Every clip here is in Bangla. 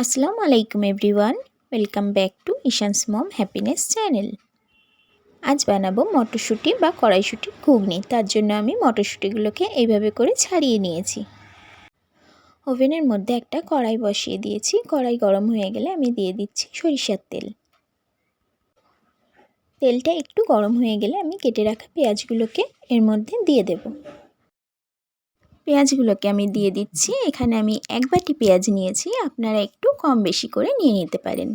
আসসালামু আলাইকুম everyone, welcome back to Ishan's mom happiness channel. আজ বানাবো মটরশুঁটি বা কড়াইশুঁটির ঘুগনি। তার জন্য আমি মটরশুঁটিগুলোকে এইভাবে করে ছাড়িয়ে নিয়েছি। ওভেনের মধ্যে একটা কড়াই বসিয়ে দিয়েছি। কড়াই গরম হয়ে গেলে আমি দিয়ে দিচ্ছি সরিষার তেল। তেলটা একটু গরম হয়ে গেলে আমি কেটে রাখা পেঁয়াজগুলোকে এর মধ্যে দিয়ে দেব। পেঁয়াজগুলোকে আমি দিয়ে দিচ্ছি। এখানে আমি 1 বাটি পেঁয়াজ নিয়েছি, আপনারা একটু কম বেশি করে নিয়ে নিতে পারেন।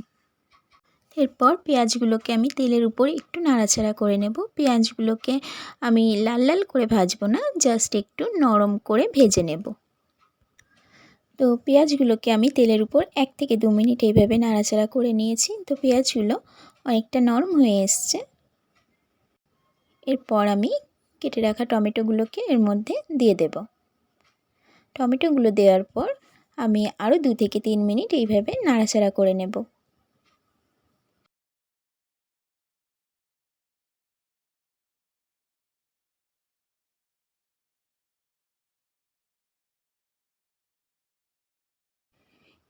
এরপর পেঁয়াজগুলোকে আমি তেলের উপর একটু নাড়াচাড়া করে নেব। পেঁয়াজগুলোকে আমি লাল লাল করে ভাজবো না, জাস্ট একটু নরম করে ভেজে নেব। তো পেঁয়াজগুলোকে আমি তেলের উপর 1 থেকে 2 মিনিট এইভাবে নাড়াচাড়া করে নিয়েছি। তো পেঁয়াজগুলো অনেকটা নরম হয়ে এসছে। এরপর আমি কেটে রাখা টমেটোগুলোকে এর মধ্যে দিয়ে দেব। টমেটোগুলো দেওয়ার পর আমি আরও 2 থেকে 3 মিনিট এইভাবে নাড়াচাড়া করে নেব।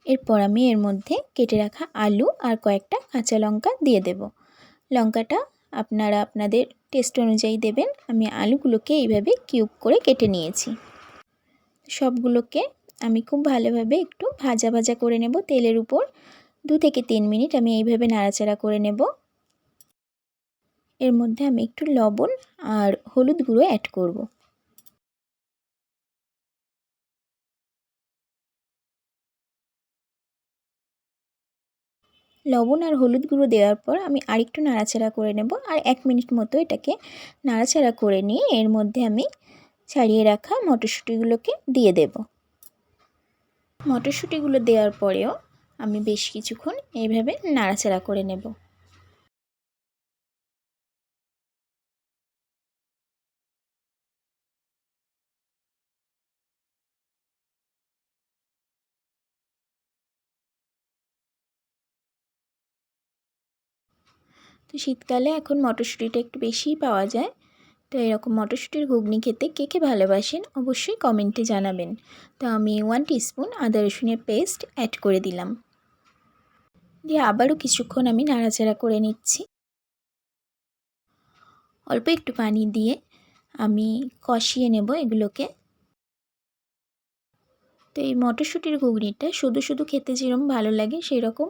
এরপর আমি এর মধ্যে কেটে রাখা আলু আর কয়েকটা কাঁচা লঙ্কা দিয়ে দেব। লঙ্কাটা আপনারা আপনাদের টেস্ট অনুযায়ী দেবেন। আমি আলুগুলোকে এইভাবে কিউব করে কেটে নিয়েছি। সবগুলোকে আমি খুব ভালোভাবে একটু ভাজা ভাজা করে নেব তেলের উপর। 2 থেকে 3 মিনিট আমি এইভাবে নাড়াচাড়া করে নেব। এর মধ্যে আমি একটু লবণ আর হলুদ গুঁড়ো অ্যাড করব। লবণ আর হলুদ গুঁড়ো দেওয়ার পর আমি আরেকটু নাড়াচাড়া করে নেব। আর 1 মিনিট মতো এটাকে নাড়াচাড়া করে নিয়ে এর মধ্যে আমি ছাড়িয়ে রাখা মটরশুঁটিগুলোকে দিয়ে দেব। মটরশুঁটিগুলো দেওয়ার পরেও আমি বেশ কিছুক্ষণ এইভাবে নাড়াচাড়া করে নেব। তো শীতকালে এখন মটরশুঁটিটা একটু বেশিই পাওয়া যায়। তো এরকম মটরশুঁটির ঘুগনি খেতে কে কে ভালোবাসেন অবশ্যই কমেন্টে জানাবেন। তো আমি 1 টিস্পুন আদা রসুনের পেস্ট অ্যাড করে দিলাম। দিয়ে আবারও কিছুক্ষণ আমি নাড়াচাড়া করে নিচ্ছি। অল্প একটু পানি দিয়ে আমি কষিয়ে নেব এগুলোকে। তো এই মটরশুঁটির ঘুগনিটা শুধু শুধু খেতে যেরকম ভালো লাগে সেরকম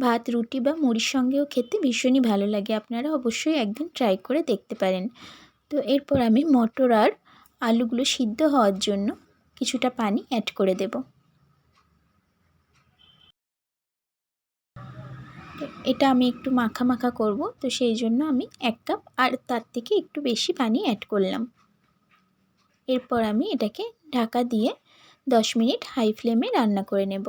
ভাত, রুটি বা মুড়ির সঙ্গেও খেতে ভীষণই ভালো লাগে। আপনারা অবশ্যই একদিন ট্রাই করে দেখতে পারেন। তো এরপর আমি মটর আর আলুগুলো সিদ্ধ হওয়ার জন্য কিছুটা পানি অ্যাড করে দেব। তো এটা আমি একটু মাখা মাখা করব, তো সেই জন্য আমি 1 কাপ আর তার থেকে একটু বেশি পানি অ্যাড করলাম। এরপর আমি এটাকে ঢাকা দিয়ে 10 মিনিট হাই ফ্লেমে রান্না করে নেব।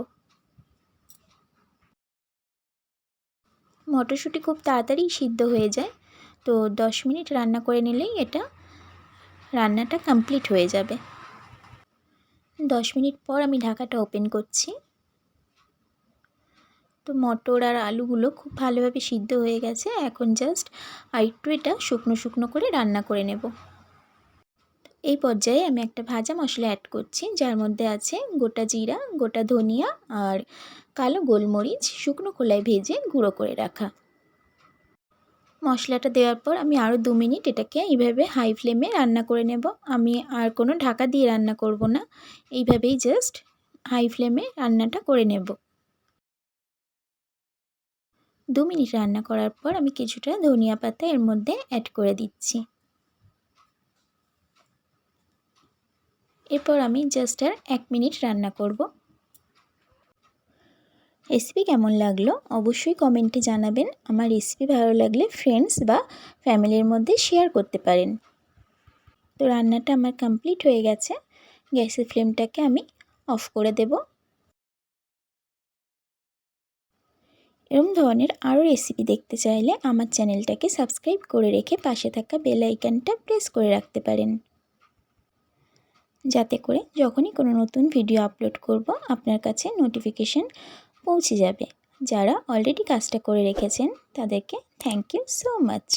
মটরশুঁটি খুব তাড়াতাড়ি সিদ্ধ হয়ে যায়। তো 10 মিনিট রান্না করে নিলেই রান্নাটা কমপ্লিট হয়ে যাবে। 10 মিনিট পর আমি ঢাকাটা ওপেন করছি। তো মটর আর আলুগুলো খুব ভালোভাবে সিদ্ধ হয়ে গেছে। এখন জাস্ট আরেকটু এটা শুকনো শুকনো করে রান্না করে নেব। এই পর্যায়ে আমি একটা ভাজা মশলা অ্যাড করছি, যার মধ্যে আছে গোটা জিরা, গোটা ধনিয়া আর কালো গোলমরিচ শুকনো খোলায় ভেজে গুঁড়ো করে রাখা। মশলাটা দেওয়ার পর আমি আরও 2 মিনিট এটাকে এইভাবে হাই ফ্লেমে রান্না করে নেব। আমি আর কোনো ঢাকা দিয়ে রান্না করব না, এইভাবেই জাস্ট হাই ফ্লেমে রান্নাটা করে নেব। 2 মিনিট রান্না করার পর আমি কিছুটা ধনিয়া পাতা এর মধ্যে অ্যাড করে দিচ্ছি। এরপর আমি জাস্ট আর 1 মিনিট রান্না করব। রেসিপি কেমন লাগলো অবশ্যই কমেন্টে জানাবেন। আমার রেসিপি ভালো লাগলে ফ্রেন্ডস বা ফ্যামিলির মধ্যে শেয়ার করতে পারেন। তো রান্নাটা আমার কমপ্লিট হয়ে গেছে। গ্যাসের ফ্লেমটাকে আমি অফ করে দেব। এরকম ধরনের আরও রেসিপি দেখতে চাইলে আমার চ্যানেলটাকে সাবস্ক্রাইব করে রেখে পাশে থাকা বেল আইকনটা প্রেস করে রাখতে পারেন, যাতে করে যখনই কোনো নতুন ভিডিও আপলোড করব আপনার কাছে নোটিফিকেশান পৌঁছে যাবে। যারা অলরেডি কাজটা করে রেখেছেন তাদেরকে থ্যাংক ইউ সো মাচ।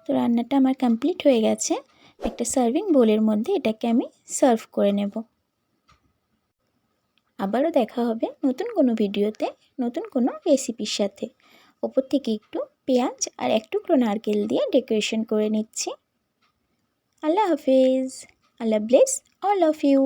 তো রান্নাটা আমার কমপ্লিট হয়ে গেছে। একটা সার্ভিং বোলের মধ্যে এটাকে আমি সার্ভ করে নেব। আবারও দেখা হবে নতুন কোনো ভিডিওতে নতুন কোনো রেসিপির সাথে। ওপর থেকে একটু পেঁয়াজ আর এক টুকরো নারকেল দিয়ে ডেকোরেশন করে নিচ্ছি। আল্লাহ হাফেজ। আল্লাহ ব্লেস অল অফ ইউ।